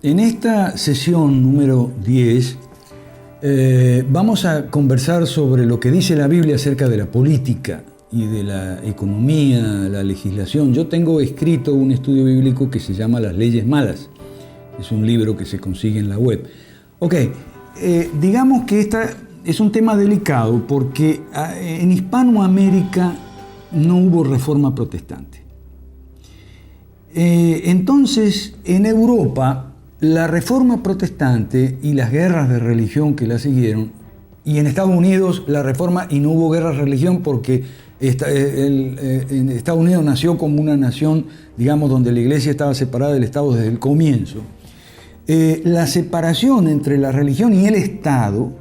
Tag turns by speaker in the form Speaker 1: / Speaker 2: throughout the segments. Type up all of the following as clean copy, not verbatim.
Speaker 1: En esta sesión número 10 vamos a conversar sobre lo que dice la Biblia acerca de la política y de la economía, la legislación. Yo tengo escrito un estudio bíblico que se llama Las leyes malas. Es un libro que se consigue en la web. Ok, digamos que este es un tema delicado porque en Hispanoamérica no hubo reforma protestante. Entonces, en Europa, la reforma protestante y las guerras de religión que la siguieron, y en Estados Unidos la reforma y no hubo guerra de religión porque en Estados Unidos nació como una nación, digamos, donde la iglesia estaba separada del Estado desde el comienzo. La separación entre la religión y el Estado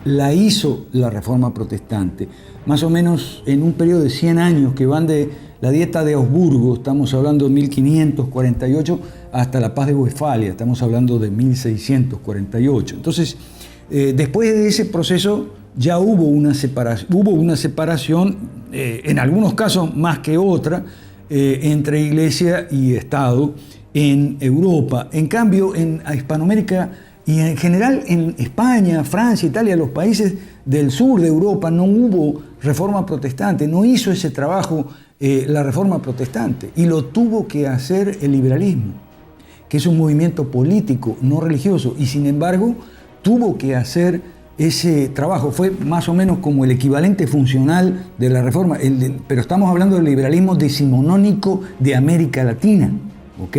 Speaker 1: la hizo la reforma protestante, más o menos en un periodo de 100 años que van de la Dieta de Augsburgo, estamos hablando de 1548, hasta la Paz de Westfalia, estamos hablando de 1648. Entonces, después de ese proceso ya hubo una separación, en algunos casos más que otra, entre Iglesia y Estado en Europa. En cambio, en Hispanoamérica y en general en España, Francia, Italia, los países del sur de Europa, no hubo reforma protestante, no hizo ese trabajo la reforma protestante, y lo tuvo que hacer el liberalismo, que es un movimiento político, no religioso, y sin embargo tuvo que hacer ese trabajo. Fue más o menos como el equivalente funcional de la reforma, pero estamos hablando del liberalismo decimonónico de América Latina, ¿ok?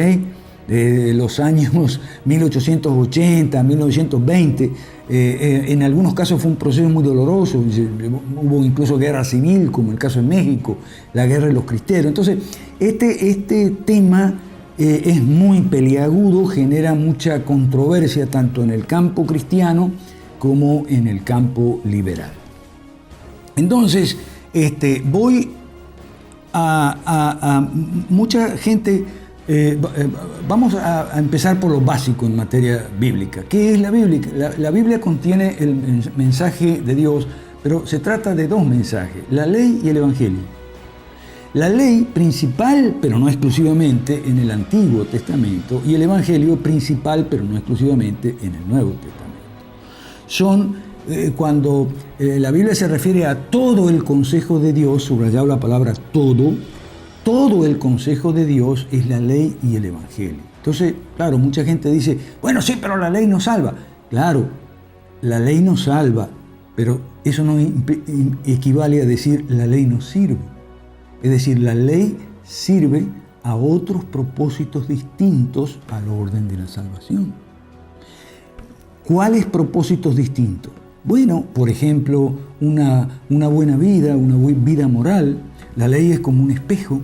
Speaker 1: De los años 1880, 1920, en algunos casos fue un proceso muy doloroso, hubo incluso guerra civil, como el caso de México, la guerra de los cristeros. Entonces, este tema es muy peliagudo, genera mucha controversia tanto en el campo cristiano como en el campo liberal. Entonces, voy a mucha gente. Vamos a empezar por lo básico en materia bíblica. ¿Qué es la Biblia? La Biblia contiene el mensaje de Dios, pero se trata de dos mensajes, la ley y el evangelio. La ley principal, pero no exclusivamente, en el Antiguo Testamento, y el evangelio principal, pero no exclusivamente, en el Nuevo Testamento. Son cuando la Biblia se refiere a todo el consejo de Dios, subrayado la palabra todo el consejo de Dios es la ley y el evangelio. Entonces, claro, mucha gente dice, bueno, sí, pero la ley no salva. Claro, la ley no salva, pero eso no equivale a decir la ley no sirve. Es decir, la ley sirve a otros propósitos distintos al orden de la salvación. ¿Cuáles propósitos distintos? Bueno, por ejemplo, una buena vida, una vida moral. La ley es como un espejo.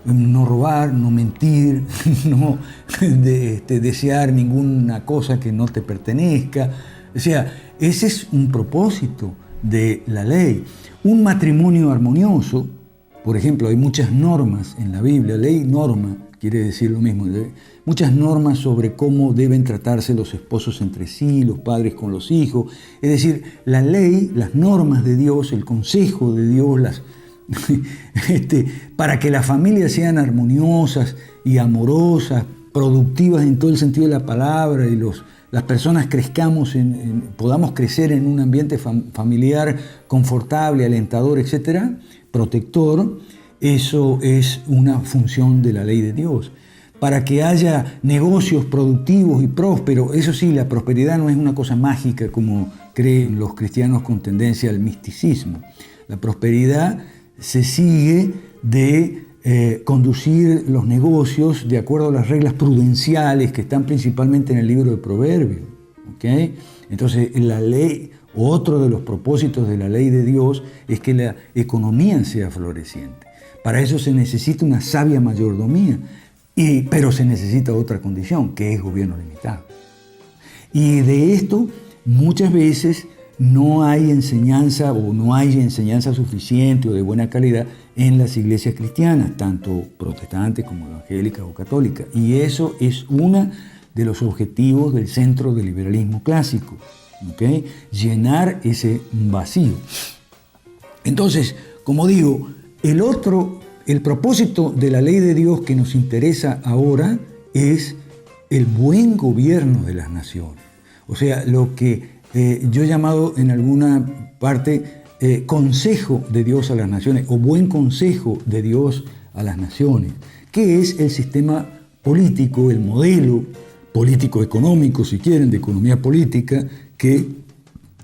Speaker 1: No robar, no mentir, no desear ninguna cosa que no te pertenezca. O sea, ese es un propósito de la ley. Un matrimonio armonioso, por ejemplo, hay muchas normas en la Biblia. Ley, norma, quiere decir lo mismo. Muchas normas sobre cómo deben tratarse los esposos entre sí, los padres con los hijos. Es decir, la ley, las normas de Dios, el consejo de Dios, para que las familias sean armoniosas y amorosas, productivas en todo el sentido de la palabra, y las personas podamos crecer en un ambiente familiar confortable, alentador, etcétera, protector. Eso es una función de la ley de Dios. Para que haya negocios productivos y prósperos, eso sí, la prosperidad no es una cosa mágica como creen los cristianos con tendencia al misticismo. La prosperidad se sigue de conducir los negocios de acuerdo a las reglas prudenciales que están principalmente en el libro de Proverbios. ¿Okay? Entonces, la ley, otro de los propósitos de la ley de Dios es que la economía sea floreciente. Para eso se necesita una sabia mayordomía, pero se necesita otra condición, que es gobierno limitado. Y de esto muchas veces no hay enseñanza o no hay enseñanza suficiente o de buena calidad en las iglesias cristianas, tanto protestantes como evangélicas o católicas. Y eso es uno de los objetivos del centro del liberalismo clásico, ¿okay? Llenar ese vacío. Entonces, como digo, el propósito de la ley de Dios que nos interesa ahora es el buen gobierno de las naciones. O sea, lo que yo he llamado en alguna parte consejo de Dios a las naciones, o buen consejo de Dios a las naciones, que es el sistema político, el modelo político-económico, si quieren, de economía política, que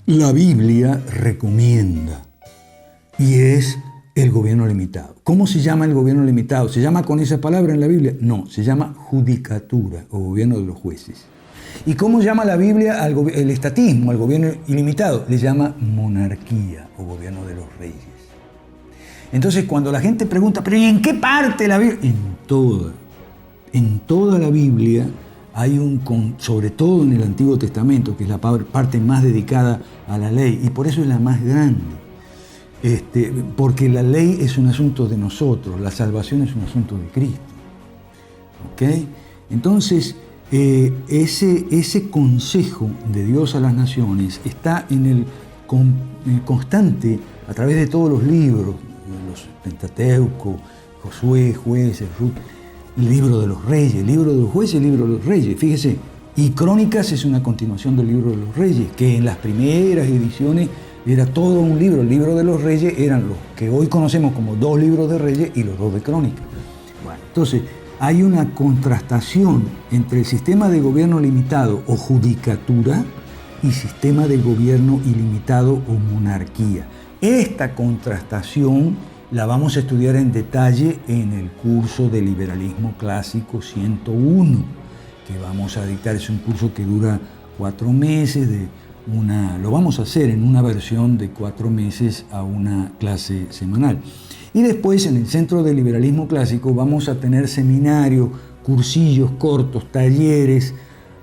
Speaker 1: la Biblia recomienda. Y es el gobierno limitado. ¿Cómo se llama el gobierno limitado? ¿Se llama con esa palabra en la Biblia? No, se llama judicatura o gobierno de los jueces. ¿Y cómo llama la Biblia el estatismo, al gobierno ilimitado? Le llama monarquía o gobierno de los reyes. Entonces, cuando la gente pregunta, ¿pero en qué parte de la Biblia? En toda la Biblia hay sobre todo en el Antiguo Testamento, que es la parte más dedicada a la ley, y por eso es la más grande. Porque la ley es un asunto de nosotros, la salvación es un asunto de Cristo. ¿Ok? Entonces, ese consejo de Dios a las naciones está en el constante, a través de todos los libros, los Pentateuco, Josué, Jueces, Ruth, el libro de los reyes, el libro de los jueces, el libro de los reyes, fíjese. Y Crónicas es una continuación del libro de los reyes, que en las primeras ediciones era todo un libro. El libro de los reyes eran los que hoy conocemos como 2 libros de reyes y los 2 de Crónicas. Bueno, entonces, hay una contrastación entre el sistema de gobierno limitado o judicatura y sistema de gobierno ilimitado o monarquía. Esta contrastación la vamos a estudiar en detalle en el curso de Liberalismo Clásico 101, que vamos a dictar. Es un curso que dura 4 meses, lo vamos a hacer en una versión de 4 meses a una clase semanal. Y después en el Centro de Liberalismo Clásico vamos a tener seminarios, cursillos cortos, talleres,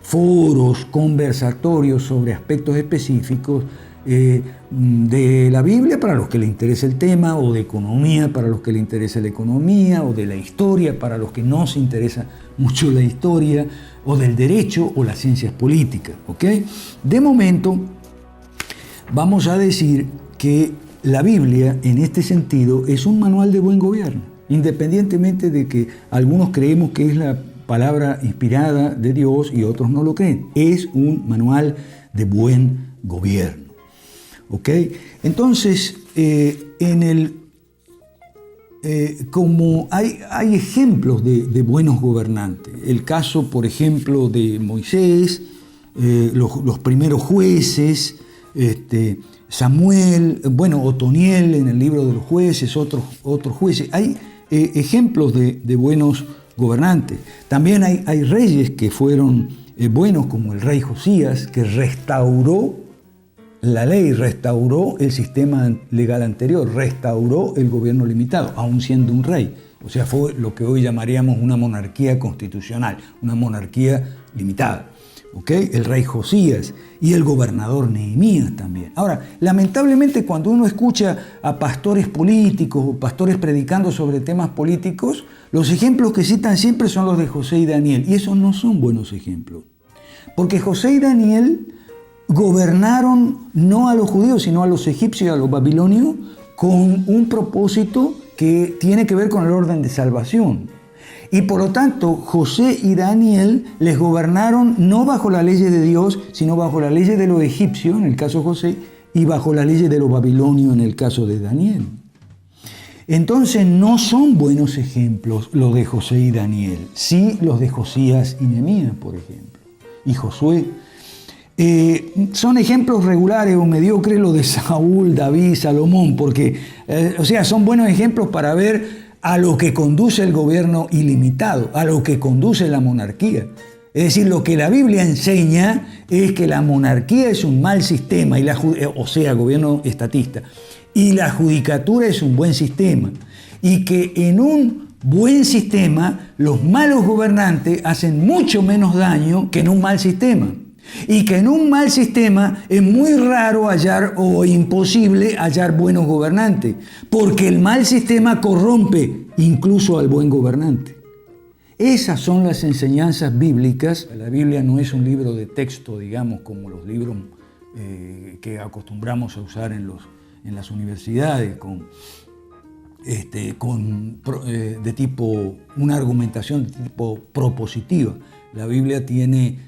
Speaker 1: foros, conversatorios sobre aspectos específicos de la Biblia para los que les interesa el tema, o de economía para los que les interesa la economía, o de la historia para los que no se interesa mucho la historia, o del derecho o las ciencias políticas. ¿Ok? De momento vamos a decir que la Biblia, en este sentido, es un manual de buen gobierno, independientemente de que algunos creemos que es la palabra inspirada de Dios y otros no lo creen. Es un manual de buen gobierno. ¿Ok? Entonces, como hay ejemplos de buenos gobernantes, el caso, por ejemplo, de Moisés, los primeros jueces, Samuel, Otoniel en el libro de los jueces, otros jueces. Hay ejemplos de buenos gobernantes. También hay reyes que fueron buenos, como el rey Josías, que restauró la ley, restauró el sistema legal anterior, restauró el gobierno limitado, aún siendo un rey. O sea, fue lo que hoy llamaríamos una monarquía constitucional, una monarquía limitada. ¿Okay? El rey Josías y el gobernador Nehemías también. Ahora, lamentablemente, cuando uno escucha a pastores políticos o pastores predicando sobre temas políticos, los ejemplos que citan siempre son los de José y Daniel, y esos no son buenos ejemplos. Porque José y Daniel gobernaron no a los judíos, sino a los egipcios y a los babilonios con un propósito que tiene que ver con el orden de salvación. Y por lo tanto, José y Daniel les gobernaron no bajo las leyes de Dios, sino bajo las leyes de los egipcios, en el caso de José, y bajo las leyes de los babilonios, en el caso de Daniel. Entonces, no son buenos ejemplos los de José y Daniel, sí los de Josías y Nehemías, por ejemplo, y Josué. Son ejemplos regulares o mediocres los de Saúl, David, Salomón, porque, son buenos ejemplos para ver a lo que conduce el gobierno ilimitado, a lo que conduce la monarquía. Es decir, lo que la Biblia enseña es que la monarquía es un mal sistema, gobierno estatista, y la judicatura es un buen sistema, y que en un buen sistema los malos gobernantes hacen mucho menos daño que en un mal sistema. Y que en un mal sistema es muy raro hallar o imposible hallar buenos gobernantes, porque el mal sistema corrompe incluso al buen gobernante. Esas son las enseñanzas bíblicas. La Biblia no es un libro de texto, digamos, como los libros que acostumbramos a usar en las universidades, con de tipo, una argumentación de tipo propositiva. La Biblia tiene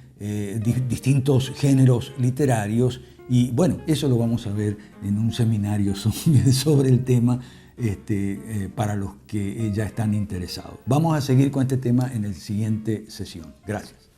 Speaker 1: distintos géneros literarios y bueno, eso lo vamos a ver en un seminario sobre el tema para los que ya están interesados. Vamos a seguir con este tema en la siguiente sesión. Gracias.